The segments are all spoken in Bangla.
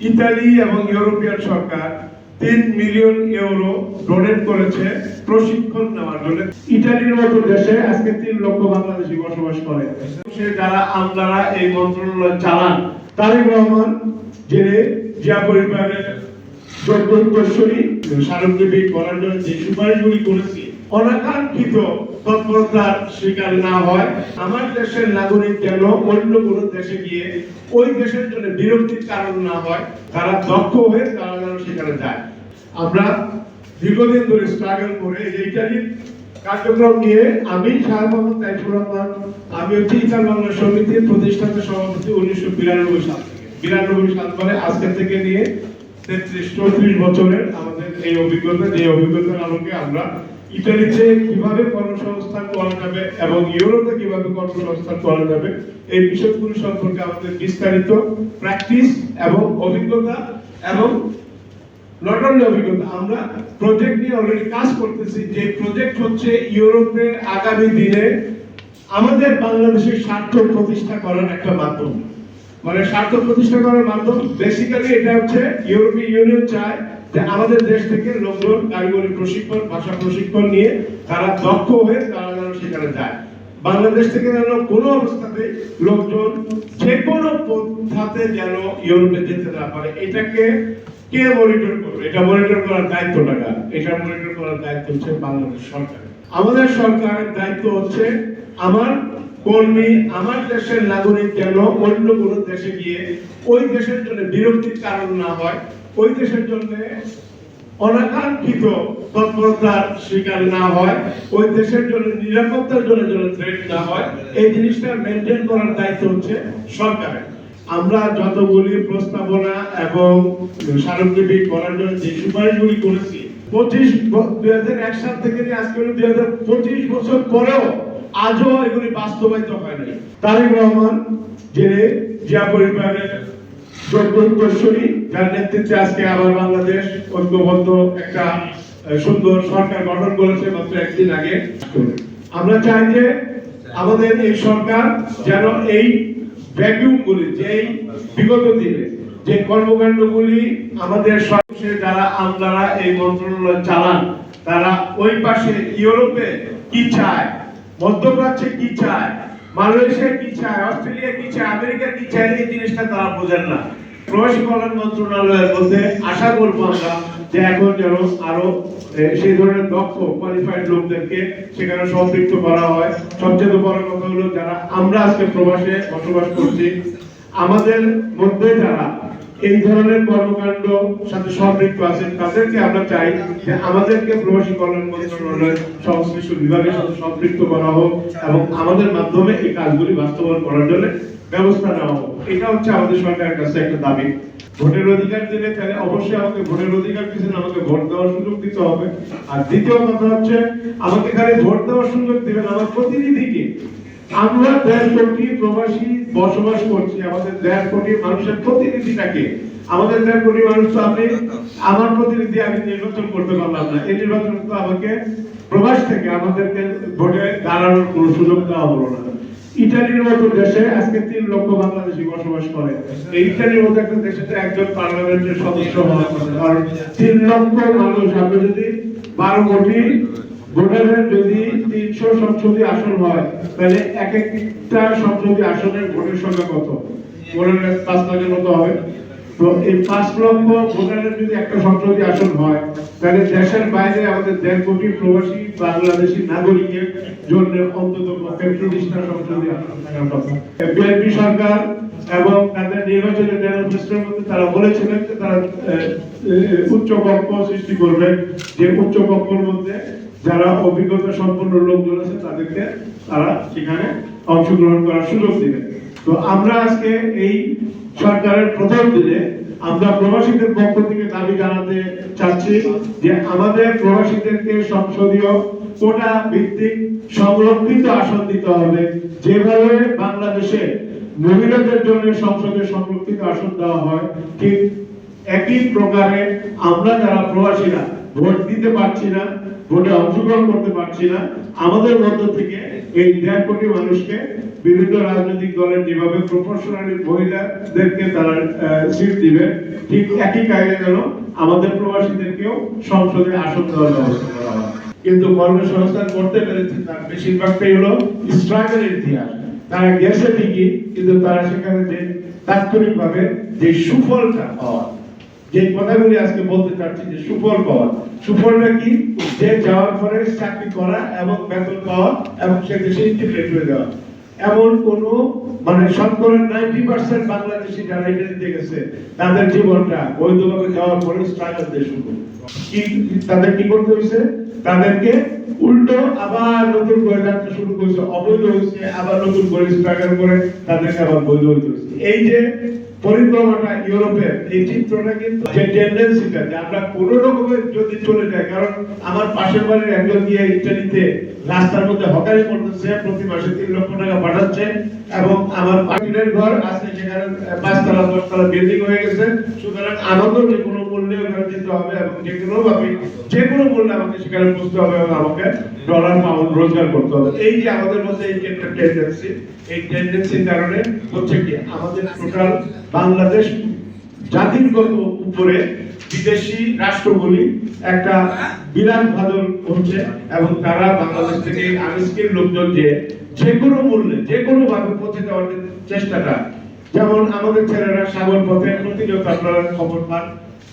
ইতালি এবং ইউরোপিয়ান সরকার 3 মিলিয়ন ইউরো ডোনেট করেছে প্রশিক্ষণ নেওয়ার জন্য। ইতালির মতো দেশে আজকে 3 লক্ষ বাংলাদেশি বসবাস করে। যারা আমলারা এই মন্ত্রণালয় চালান, তারেক রহমান যিনি জিয়া পরিবারের যোগ্যশ্বরী সারঙ্গী করার জন্য যে সুপারিশগুলি করেছি, অনাকাঙ্ক্ষিত তৎপরতার শিকার না হয়, আমার দেশের নাগরিক যেন অন্য কোনো দেশে গিয়ে ওই দেশের জন্য বিরক্তির কারণ না হয়, তারা দক্ষ হয়ে তারা যেন সেখানে যায়। আমরা দীর্ঘদিন ধরে স্ট্রাগল করে ইতালির কার্যক্রম নিয়ে আমি শাহ মোহাম্মদ তাইফুর রহমান, আমি হচ্ছে ইতাল বাংলা সমিতির প্রতিষ্ঠাতা সভাপতি 1992 সাল থেকে। 92 সাল পরে আজকে থেকে নিয়ে 33-34 বছরের আমাদের এই অভিজ্ঞতা, যে অভিজ্ঞতার আলোকে আমরা ইতালিতে কিভাবে কর্মসংস্থান করা যাবে এবং ইউরোপে কিভাবে কর্মসংস্থান করা যাবে এই বিষয়গুলো সম্পর্কে আমাদের বিস্তারিত প্র্যাকটিস এবং অভিজ্ঞতা এবং নট অনলি অভিজ্ঞতা, আমরা প্রজেক্ট নিয়ে অলরেডি কাজ করতেছি। যে প্রজেক্ট হচ্ছে ইউরোপে আগামী দিনে আমাদের বাংলাদেশের স্বার্থ প্রতিষ্ঠা করার একটা মাধ্যম, মানে স্বার্থ প্রতিষ্ঠা করার মাধ্যম। বেসিক্যালি এটা হচ্ছে ইউরোপীয় ইউনিয়ন চায় যে আমাদের দেশ থেকে লোকজন কারিগরি প্রশিক্ষণ, ভাষা প্রশিক্ষণ নিয়ে তারা দক্ষ হয়ে তারা যেন সেখানে যায়। বাংলাদেশ থেকে যেন কোনো অবস্থাতে লোকজন যে কোনো পন্থাতে যেন ইউরোপে যেতে না পারে। এটাকে কে মনিটর করবে? এটা মনিটর করার দায়িত্ব টাকা, এটা মনিটর করার দায়িত্ব হচ্ছে বাংলাদেশ সরকার। আমাদের সরকারের দায়িত্ব হচ্ছে আমার কর্মী, আমার দেশের নাগরিক যেন অন্য কোনো দেশে গিয়ে ওই দেশের জন্য বিরক্তির কারণ না হয়, ওই দেশের জন্য অনাকাঙ্ক্ষিত তৎপরতার শিকার না হয়, ওই দেশের জন্য নিরাপত্তার জন্য যেন থ্রেট না হয়, এই জিনিসটা মেনটেন করার দায়িত্ব হচ্ছে সরকারের। আমরা যতগুলি প্রস্তাবনা এবং স্মারকলিপি করার জন্য যে সুপারিশগুলি করেছি, 2001 সাল থেকে আজকে 2025 বছর পরেও আজও এগুলি বাস্তবায়িত হয়নি। তারেক রহমান যিনি জিয়া পরিবারের যোগ্যশ্বরী, যার নেতৃত্বে আজকে আবার বাংলাদেশ ঐক্যবদ্ধ একটা সুন্দর সরকার গঠন করেছে মাত্র একদিন আগে। আমরা চাই যে আমাদের এই সরকার যেন এই ভ্যাকিউমগুলি, যেই বিগত দিনে যে কর্মকাণ্ডগুলি আমাদের সর্বশেষ যারা আমলারা এই মন্ত্রণালয় চালান, তারা ওই পাশে ইউরোপে কি চায়, মধ্যপ্রাচ্যে কি চায়, মালয়েশিয়া কি চায়, অস্ট্রেলিয়া কি চায়, আমেরিকা কি চায়, এই জিনিসটা তারা বোঝেন না। প্রবাসী কল্যাণ মন্ত্রণালয়ের মধ্যে আশা করবো আমরা যে এখন যেন আরো সেই ধরনের দক্ষ কোয়ালিফাইড লোকদেরকে সেখানে সম্পৃক্ত করা হয়। সবচেয়ে বড় কথা হলো যারা আমরা আজকে প্রবাসে বসবাস করছি, আমাদের মধ্যে যারা এই ধরনের কর্মকাণ্ড সাথে সম্পৃক্ত আছেন, তাদেরকে আমরা চাই যে আমাদেরকে প্রবাসী কল্যাণ মন্ত্রণালয়ের সংশ্লিষ্ট বিভাগের সাথে সম্পৃক্ত করা হোক এবং আমাদের মাধ্যমে এই কাজগুলি বাস্তবায়ন করার জন্য ব্যবস্থা নেওয়া হোক। এটা হচ্ছে আমাদের সরকারের কাছে একটা দাবি। ভোটের অধিকার দিলে তাহলে অবশ্যই আমাকে ভোটের অধিকার দিয়েছেন, আমাকে ভোট দেওয়ার সুযোগ দিতে হবে। আর দ্বিতীয় কথা হচ্ছে আমাকে খালি ভোট দেওয়ার সুযোগ দিবেন, আমার প্রতিনিধিকে। আমরা 1.5 কোটি প্রবাসী বসবাস করছি, আমাদের 1.5 কোটি মানুষের প্রতিনিধিটাকে, আমাদের 1.5 কোটি মানুষ তো আপনি আমার প্রতিনিধি আমি নির্বাচন করতে পারলাম না। এই নির্বাচন তো আমাকে প্রবাস থেকে আমাদেরকে ভোটে দাঁড়ানোর কোনো সুযোগ দেওয়া হলো না। ইতালির মতো দেশে আজকে 3 লক্ষ বাংলাদেশি বসবাস করে। এই ইতালির মতো একটা দেশে একজন পার্লামেন্টের সদস্য হওয়া কথা, কারণ 3 লক্ষ মানুষ, আপনি যদি 12 কোটি ভোটারের যদি 300 সংসদীয় আসন হয়, তাহলে এক একটা সংসদীয় আসনের ভোটের সংখ্যা কত? ভোটারের 5 লাখের মতো হবে। তো এই 5 লক্ষ ভোটারের যদি একটা সংসদীয় আসন হয়, তাহলে দেশের বাইরে আমাদের 1.5 কোটি প্রবাসী বাংলাদেশি নাগরিকের জন্য অন্তত 30টা সংসদীয় আসন থাকার কথা। বিএনপি সরকার এবং তাদের নির্বাচনী ম্যানিফেস্টোর মধ্যে তারা বলেছিলেন যে তারা উচ্চ কক্ষ সৃষ্টি করবেন, যে উচ্চ কক্ষের মধ্যে যারা অভিজ্ঞতা সম্পন্ন লোকজন আছে তাদেরকে তারা সেখানে অংশগ্রহণ করার সুযোগ দিবেন। তো আমরা আজকে এই সরকারের প্রথম দিনে আমরা প্রবাসীদের পক্ষ থেকে দাবি জানাতে চাচ্ছি যে আমাদের প্রবাসীদেরকে সংসদীয় কোটা ভিত্তিক সংরক্ষিত আসন দিতে হবে। যেভাবে বাংলাদেশে মহিলাদের জন্য সংসদে সংরক্ষিত আসন দেওয়া হয়, ঠিক একই প্রকারে আমরা যারা প্রবাসীরা ভোট দিতে পারছি না, ভোটে অংশগ্রহণ করতে পারছি না, আমাদের মধ্য থেকে এই 1.5 কোটি মানুষকে বিভিন্ন রাজনৈতিক দলের যেভাবে প্রফেশনালি মহিলাদেরকে তারা সিট দিবে, ঠিক একই কায়দা যেন আমাদের প্রবাসীদেরকেও সংসদে আসন দেওয়ার ব্যবস্থা করা হয়। কিন্তু কর্মসংস্থান করতে পেরেছে তার বেশিরভাগটাই হলো স্ট্রাগলের ইতিহাস। তারা গেছে ঠিকই, কিন্তু তারা সেখানে যে তাৎক্ষণিকভাবে যে সুফলটা পাওয়া, যে কথাগুলি আজকে বলতে চাচ্ছি, যে সুফল পাওয়া, সুফলটা কি? যে যাওয়ার পরে চাকরি করা এবং বেতন পাওয়া এবং সে দেশে ইন্টিগ্রেট হয়ে যাওয়া। এমন কোন মানে শতকরা 90% বাংলাদেশি যারা ইন্ডিয়াতে গেছে তাদের জীবনটা বৈধভাবে যাওয়ার পরে স্ট্রাগল দিয়ে শুরু। কি তাদের কি করতে হয়েছে? তাদেরকে উল্টো আবার নতুন করে যাত্রা শুরু করেছে, অবৈধ হয়েছে, আবার নতুন করে স্ট্রাগল করে তাদেরকে আবার বৈধ হইতে হয়েছে। এই যে পরিক্রমাটা ইউরোপের, এই চিত্রটা কিন্তু যে টেন্ডেন্সিটা যে আমরা কোন রকমের যদি চলে যাই, কারণ আমার পাশের বাড়ির একজন গিয়ে ইটালিতে রাস্তার মধ্যে হকারি করতেছে, প্রতি মাসে 3 লক্ষ টাকা পাঠাচ্ছে, এবং আমার পাখির ঘর আছে সেখানে 5 তলা 10 তলা বিল্ডিং হয়ে গেছে। সুতরাং আমাদের যে কোনো মূল্যে ওখানে যেতে হবে এবং যে কোনো ভাবে যে কোনো মূল্যে আমাকে সেখানে বুঝতে হবে এবং আমাকে ডলার পাউন্ড রোজগার করতে হবে। এই যে আমাদের মধ্যে এই যে একটা টেন্ডেন্সি, এই টেন্ডেন্সির কারণে হচ্ছে কি আমাদের টোটাল বাংলাদেশ জাতির উপরে বিদেশি রাষ্ট্রগুলি একটা বিরাট ভাদর হচ্ছে, এবং তারা বাংলাদেশ থেকে আনস্কিল লোকজন যে কোনো মূল্যে যে কোনো ভাবে পৌঁছে দেওয়ার চেষ্টাটা, যেমন আমাদের ছেলেরা সাগর পথে প্রতিনিয়ত আপনারা খবর পান,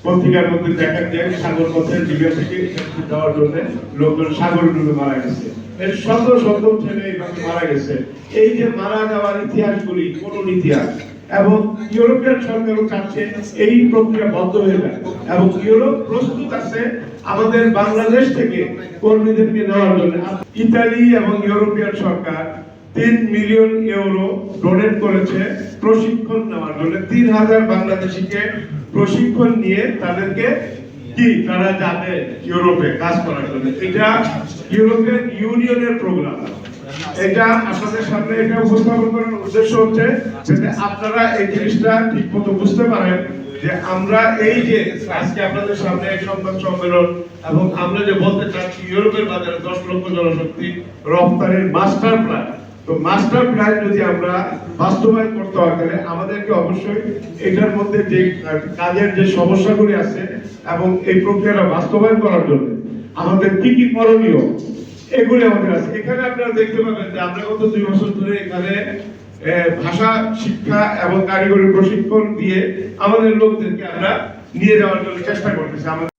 পত্রিকার মধ্যে দেখা যায় সাগর পথের জীবন থেকে যাওয়ার জন্য লোকজন সাগর ডুবে মারা গেছে। এর শত শত ছেলে এইভাবে মারা গেছে। এই যে মারা যাওয়ার ইতিহাসগুলি করুণ ইতিহাস, এবং ইউরোপিয়ান সরকারও চাচ্ছে এই প্রক্রিয়া বন্ধ হয়ে যায়, এবং ইউরোপ প্রস্তুত আছে আমাদের বাংলাদেশ থেকে কর্মীদেরকে নেওয়ার জন্য। ইতালি এবং ইউরোপিয়ান সরকার 3 মিলিয়ন ইউরো ডোনেট করেছে প্রশিক্ষণ নেওয়ার জন্য। 3000 বাংলাদেশিকে প্রশিক্ষণ নিয়ে তাদেরকে কি তারা যাবে ইউরোপে কাজ করার জন্য। এটা ইউরোপিয়ান ইউনিয়নের প্রোগ্রাম। এটা আপনাদের সামনে এটা উপস্থাপন করার উদ্দেশ্য হচ্ছে যাতে আপনারা এই জিনিসটা ঠিকমতো বুঝতে পারেন যে আমরা এই যে আজকে আপনাদের সামনে এক সংবাদ সম্মেলন, এবং আমরা যে বলতে চাচ্ছি ইউরোপের বাজারে 10 লক্ষ জনশক্তি রপ্তানির মাস্টার প্ল্যান। তো মাস্টার প্ল্যান যদি আমরা বাস্তবায়ন করতে হয় তাহলে আমাদেরকে অবশ্যই এটার মধ্যে যে কাজের যে সমস্যাগুলি আছে এবং এই প্রক্রিয়াটা বাস্তবায়ন করার জন্য আমাদের কি কি করণীয় এগুলি আমাদের আছে। এখানে আপনারা দেখতে পাবেন যে আমরা গত 2 বছর ধরে এখানে ভাষা শিক্ষা এবং কারিগরি প্রশিক্ষণ দিয়ে আমাদের লোকদেরকে আমরা নিয়ে যাওয়ার জন্য চেষ্টা করতেছি। আমাদের